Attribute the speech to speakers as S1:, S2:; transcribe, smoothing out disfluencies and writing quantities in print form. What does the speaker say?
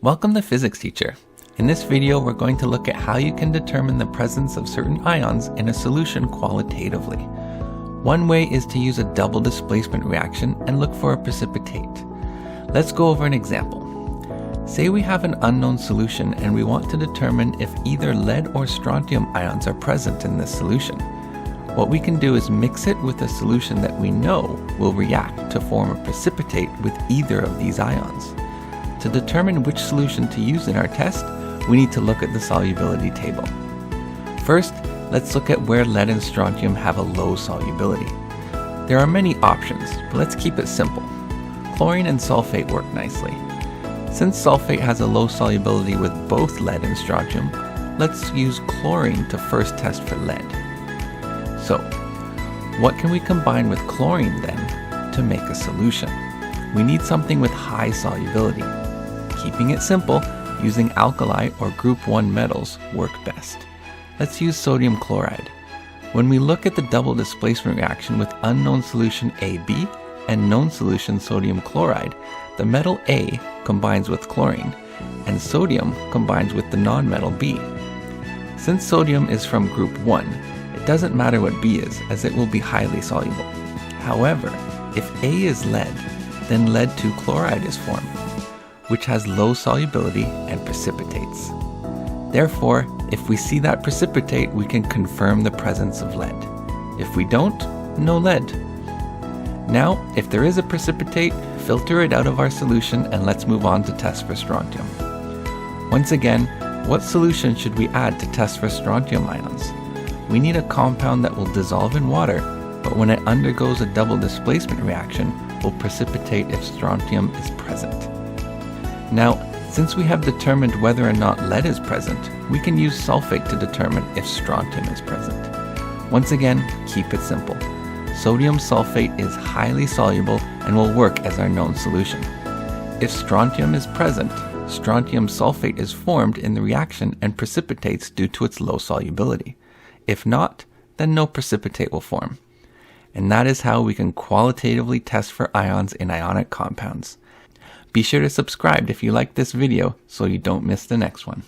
S1: Welcome to Physics Teacher. In this video, we're going to look at how you can determine the presence of certain ions in a solution qualitatively. One way is to use a double displacement reaction and look for a precipitate. Let's go over an example. Say we have an unknown solution and we want to determine if either lead or strontium ions are present in this solution. What we can do is mix it with a solution that we know will react to form a precipitate with either of these ions. To determine which solution to use in our test, we need to look at the solubility table. First, let's look at where lead and strontium have a low solubility. There are many options, but let's keep it simple. Chlorine and sulfate work nicely. Since sulfate has a low solubility with both lead and strontium, let's use chlorine to first test for lead. So, what can we combine with chlorine then to make a solution? We need something with high solubility. Keeping it simple, using alkali or group 1 metals work best. Let's use sodium chloride. When we look at the double displacement reaction with unknown solution AB and known solution sodium chloride, the metal A combines with chlorine, and sodium combines with the nonmetal B. Since sodium is from group 1, it doesn't matter what B is, as it will be highly soluble. However, if A is lead, then lead 2 chloride is formed, which has low solubility and precipitates. Therefore, if we see that precipitate, we can confirm the presence of lead. If we don't, no lead. Now, if there is a precipitate, filter it out of our solution and let's move on to test for strontium. Once again, what solution should we add to test for strontium ions? We need a compound that will dissolve in water, but when it undergoes a double displacement reaction, will precipitate if strontium is present. Now, since we have determined whether or not lead is present, we can use sulfate to determine if strontium is present. Once again, keep it simple. Sodium sulfate is highly soluble and will work as our known solution. If strontium is present, strontium sulfate is formed in the reaction and precipitates due to its low solubility. If not, then no precipitate will form. And that is how we can qualitatively test for ions in ionic compounds. Be sure to subscribe if you like this video so you don't miss the next one.